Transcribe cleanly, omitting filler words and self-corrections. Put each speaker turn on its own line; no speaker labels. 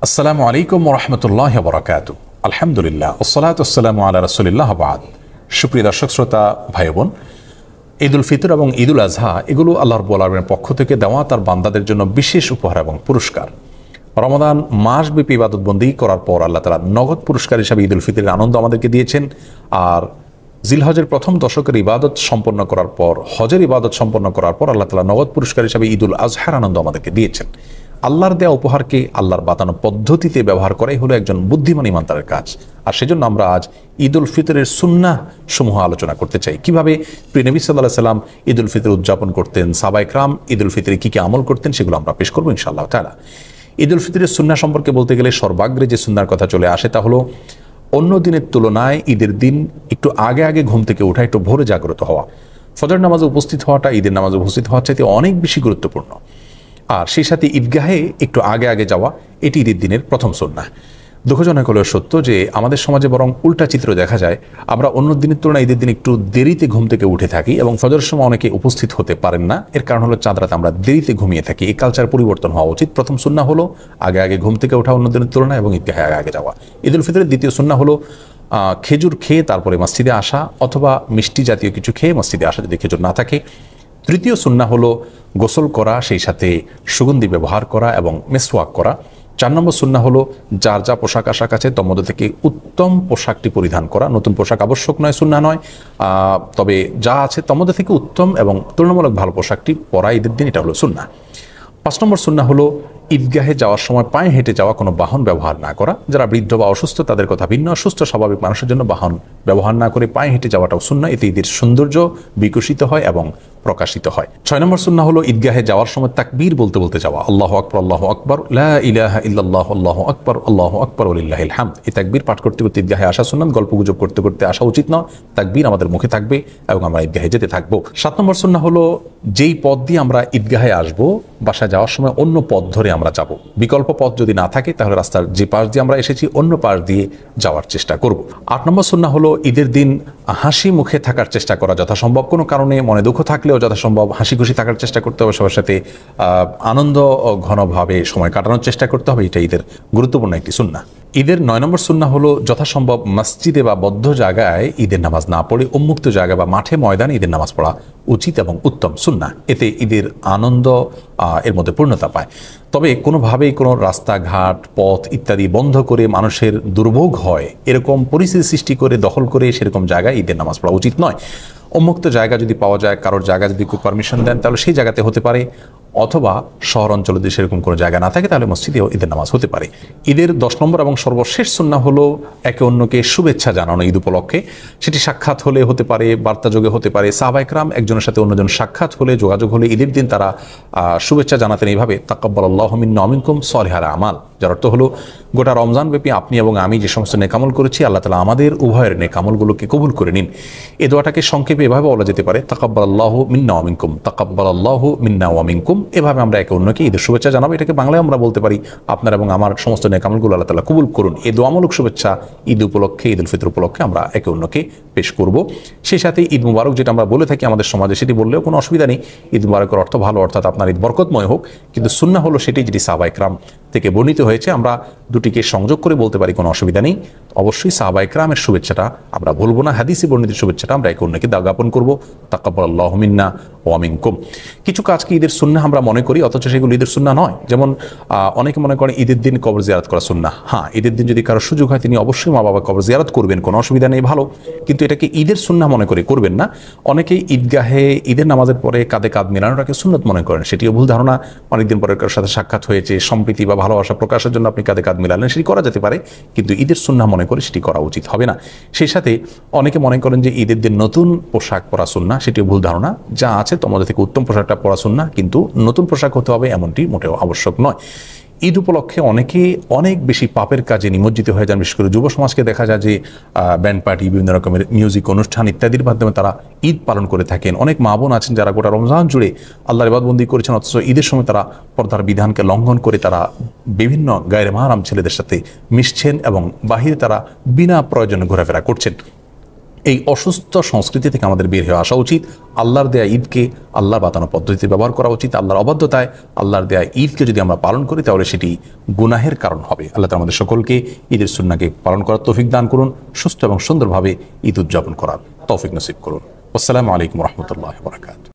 আসসালামু আলাইকুম ওরহমতুল্লাহ বরকাত। আলহামদুলিল্লাহ ওসসালাতু ওয়াসসালামু আলা রাসূলিল্লাহ বাদ। সুপ্রিয় দর্শক শ্রোতা ভাই বোন, ঈদুল ফিতর এবং ঈদুল আজহা এগুলো আল্লাহ রাব্বুল আলামিনের পক্ষ থেকে দেওয়া তার বান্দাদের জন্য বিশেষ উপহার এবং পুরস্কার। রমাদান মাসব্যাপী ইবাদতবন্দি করার পর আল্লাহ তাআলা নগদ পুরস্কার হিসাবে ঈদুল ফিতরের আনন্দ আমাদেরকে দিয়েছেন। আর জিলহজের প্রথম দশকের ইবাদত সম্পন্ন করার পর, হজের ইবাদত সম্পন্ন করার পর আল্লাহ তাআলা নগদ পুরস্কার হিসাবে ঈদুল আজহার আনন্দ আমাদেরকে দিয়েছেন। আল্লাহর দেওয়া উপহারকে আল্লাহর বাতানো পদ্ধতিতে ব্যবহার করাই হলো একজন বুদ্ধিমান ইমানদারের কাজ। আর সেজন্য আমরা আজ ঈদুল ফিতরের সুন্নাহ সমূহ আলোচনা করতে চাই। কিভাবে প্রিয় নবী সাল্লাল্লাহু আলাইহি সাল্লাম ঈদুল ফিতর উদযাপন করতেন, সাহাবায়ে কেরাম ঈদুল ফিতরে কি কি আমল করতেন, সেগুলো আমরা পেশ করবো ইনশাআল্লাহ তাআলা। ঈদুল ফিতরের সুন্নাহ সম্পর্কে বলতে গেলে সর্বাগ্রে যে সুন্নাহর কথা চলে আসে তা হলো অন্য দিনের তুলনায় ঈদের দিন একটু আগে আগে ঘুম থেকে ওঠা, একটু ভোরে জাগ্রত হওয়া। ফজর নামাজে উপস্থিত হওয়াটা ঈদের নামাজে উপস্থিত হওয়ার চাইতে অনেক বেশি গুরুত্বপূর্ণ। আর সেই সাথে ঈদগাহে একটু আগে আগে যাওয়া, এটি ঈদের দিনের প্রথম সুন্নাহ। দুঃখজনক হলেও সত্য যে আমাদের সমাজে বরং উল্টা চিত্র দেখা যায়। আমরা অন্য দিনের তুলনায় ঈদের দিন একটু দেরিতে ঘুম থেকে উঠে থাকি এবং ফজরের সময় অনেকে উপস্থিত হতে পারেন না। এর কারণ হলো চাঁদ রাতে আমরা দেরিতে ঘুমিয়ে থাকি। এই কালচার পরিবর্তন হওয়া উচিত। প্রথম সুন্নাহ হলো আগে আগে ঘুম থেকে ওঠা অন্য দিনের তুলনায় এবং ঈদগাহে আগে আগে যাওয়া। ঈদুল ফিতরের দ্বিতীয় সুন্নাহ হলো খেজুর খেয়ে তারপরে মসজিদে আসা, অথবা মিষ্টি জাতীয় কিছু খেয়ে মসজিদে আসা যদি খেজুর না থাকে। তৃতীয় সুন্নাহ হলো গোসল করা, সেই সাথে সুগন্ধি ব্যবহার করা এবং মেসওয়াক করা। 4 নম্বর সুন্নাহ হলো যার যা পোশাক আশাক আছে তার মধ্যে থেকে উত্তম পোশাকটি পরিধান করা। নতুন পোশাক আবশ্যক নয়, সুন্নাহ নয়, তবে যা আছে তার মধ্যে থেকে উত্তম এবং তুলনামূলক ভালো পোশাকটি পরা ঈদের দিন, এটা হলো সুন্নাহ। 5 নম্বর সুন্নাহ হলো ঈদগাহে যাওয়ার সময় পায়ে হেঁটে যাওয়া, কোনো বাহন ব্যবহার না করা। যারা বৃদ্ধ বা অসুস্থ তাদের কথা ভিন্ন, সুস্থ স্বাভাবিক মানুষের জন্য বাহন ব্যবহার না করে পায়ে হেঁটে যাওয়াটাও সুন্নাহ। এতে ঈদের সৌন্দর্য বিকশিত হয় এবং প্রকাশিত হয়। 6 নম্বর সুন্নাহ হলো ঈদগাহে যাওয়ার সময় তাকবীর বলতে বলতে যাওয়া। আল্লাহু আকবার, আল্লাহু আকবার, লা ইলাহা ইল্লাল্লাহ, আল্লাহু আকবার, আল্লাহু আকবার ওয়া লিল্লাহিল হামদ। এই তাকবীর পাঠ করতে করতে ঈদগাহে আসা সুন্নাত। গল্পগুজব করতে করতে আসা উচিত নয়। তাকবীর আমাদের মুখে থাকবে এবং আমরা ঈদগাহে যেতে থাকবো। 7 নম্বর সুন্নাহ হলো যেই পথ দিয়ে আমরা ঈদগাহে আসবো, বাসায় যাওয়ার সময় অন্য পথ ধরে আমরা যাব। বিকল্প পথ যদি না থাকে তাহলে রাস্তার যে পাশ দিয়ে আমরা এসেছি অন্য পাশ দিয়ে যাওয়ার চেষ্টা করব। 8 নম্বর সুন্নাহ হলো ঈদের দিন হাসি মুখে থাকার চেষ্টা করা যথাসম্ভব। কোনো কারণে মনে দুঃখ থাকলেও যথাসম্ভব হাসি খুশি থাকার চেষ্টা করতে হবে, সবার সাথে আনন্দ ঘনভাবে সময় কাটানোর চেষ্টা করতে হবে। এটা ঈদের গুরুত্বপূর্ণ একটি সুন্নাহ। ঈদের 9 নম্বর সুন্নাহ হলো যথাসম্ভব মসজিদে বা বদ্ধ জায়গায় ঈদের নামাজ না পড়ে উন্মুক্ত জায়গা বা মাঠে ময়দানে ঈদের নামাজ পড়া উচিত এবং উত্তম সুন্নাহ। এতে ঈদের আনন্দ এর মধ্যে পূর্ণতা পায়। তবে কোনোভাবেই কোনো রাস্তাঘাট, পথ ইত্যাদি বন্ধ করে মানুষের দুর্ভোগ হয় এরকম পরিস্থিতি সৃষ্টি করে দখল করে সেরকম জায়গায় ঈদের নামাজ পড়া উচিত নয়। উন্মুক্ত জায়গা যদি পাওয়া যায়, কারোর জায়গা যদি কেউ পারমিশন দেন তাহলে সেই জায়গাতে হতে পারে, অথবা শহর অঞ্চলে যদি সেরকম কোনো জায়গা না থাকে তাহলে মসজিদেও ঈদের নামাজ হতে পারে। ঈদের 10 নম্বর এবং সর্বশেষ সুন্নাহ হলো একে অন্যকে শুভেচ্ছা জানানো ঈদ উপলক্ষে। সেটি সাক্ষাৎ হলে হতে পারে, বার্তাযোগে হতে পারে। সাহাবায়ে কেরাম একজনের সাথে অন্যজন সাক্ষাৎ হলে, যোগাযোগ হলে ঈদের দিন তারা শুভেচ্ছা জানাতেন এইভাবে, তাকাব্বালাল্লাহু মিন্না ওয়া মিনকুম সলিহাল আমাল। যার অর্থ হলো গোটা রমজান ব্যাপী আপনি এবং আমি যে সমস্ত নেকামল করেছি আল্লাহ তাআলা আমাদের উভয়ের নেকামলগুলোকে কবুল করে নিন। এই দোয়াটাকে সংক্ষেপে এভাবে বলা যেতে পারে, তাকাব্বালাল্লাহু মিন্না ওয়া মিনকুম, তাকাব্বালাল্লাহু মিন্না ওয়া মিনকুম। এভাবে আমরা একে অন্যকে ঈদের শুভেচ্ছা জানাবো। এটাকে বাংলায় আমরা বলতে পারি, আপনার এবং আমার সমস্ত নেকামলগুলো আল্লাহ তাআলা কবুল করুন। এই দোয়ামূলক শুভেচ্ছা ঈদ উপলক্ষে, ঈদুল ফিতর উপলক্ষে আমরা একে অন্যকে পেশ করব। সেই সাথে ঈদ মুবারক যেটা আমরা বলে থাকি আমাদের সমাজে, সেটি বললেও কোনো অসুবিধা নেই। ঈদ মুবারকের অর্থ ভালো, অর্থাৎ আপনার ঈদ বরকতময় হোক। কিন্তু সুন্নাহ হলো সেটি যেটি সাহাবায়ে কেরাম থেকে বর্ণিত হয়েছে। আমরা দুটিকে সংযোগ করে বলতে পারি, কোনো অসুবিধা নেই। অবশ্যই সাহাবায়ে কেরামের শুভেচ্ছাটা আমরা ভুলবো না। হাদিসে বর্ণিত শুভেচ্ছাটা আমরা একে অন্যকে জ্ঞাপন করবো, তাকাব্বালাল্লাহু মিন্না ওয়া মিনকুম। কিছু কাজকে ঈদের সুন্নাহ আমরা মনে করি, অথচ সেগুলো ঈদের সুন্নাহ নয়। যেমন অনেকে মনে করেন ঈদের দিন কবর জিয়ারত করা সুন্নাহ। হ্যাঁ, ঈদের দিন যদি কারো সুযোগ হয় তিনি অবশ্যই মা বাবা কবর জিয়ারত করবেন, কোনো অসুবিধা নেই, ভালো। কিন্তু এটাকে ঈদের সুন্নাহ মনে করে করবেন না। অনেকেই ঈদগাহে ঈদের নামাজের পরে কাঁধে কাঁধ মেলানোটাকে সুন্নত মনে করেন, সেটিও ভুল ধারণা। অনেকদিন পরে কারোর সাথে সাক্ষাৎ হয়েছে, সম্প্রীতি বা ভালোবাসা প্রকাশের জন্য আপনি কাঁধে কাঁধ মেলালেন, সেটি করা যেতে পারে, কিন্তু ঈদের সুন্নাহ মনে করে সেটি করা উচিত হবে না। সেই সাথে অনেকে মনে করেন যে ঈদের দিন নতুন পোশাক পরা সুন্নাহ, সেটিও ভুল ধারণা। যা আছে তোমাদের থেকে উত্তম পোশাকটা পরা সুন্নাহ, কিন্তু নতুন পোশাক হতে হবে এমনটি মোটেও আবশ্যক নয়। ঈদ উপলক্ষে অনেকে অনেক বেশি পাপের কাজে নিমজ্জিত হয়ে যান। বিশেষ করে যুব সমাজকে দেখা যায় যে ব্যান্ড পার্টি, বিভিন্ন রকমের মিউজিক অনুষ্ঠান ইত্যাদির মাধ্যমে তারা ঈদ পালন করে থাকেন। অনেক মা বোন আছেন যারা গোটা রমজান জুড়ে আল্লাহর ইবাদতবন্দি করেছেন, অথচ ঈদের সময় তারা পর্দার বিধানকে লঙ্ঘন করে তারা বিভিন্ন গায়রে মাহরাম ছেলেদের সাথে মিশছেন এবং বাহিরে তারা বিনা প্রয়োজনে ঘোরাফেরা করছেন। এই অসুস্থ সংস্কৃতি থেকে আমাদের বের হয়ে আসা উচিত। আল্লাহর দেয়া ঈদকে আল্লাহর বাতানো পদ্ধতিতে ব্যবহার করা উচিত। আল্লাহর অবাধ্যতায় আল্লাহর দেয়া ঈদকে যদি আমরা পালন করি তাহলে সেটি গুনাহের কারণ হবে। আল্লাহ তাআলা আমাদের সকলকে ঈদের সুন্নাহকে পালন করার তৌফিক দান করুন, সুস্থ এবং সুন্দরভাবে ঈদ উদযাপন করার তৌফিক নসিব করুন। আসসালামু আলাইকুম ওয়া রাহমাতুল্লাহি ওয়া বারাকাতুহু।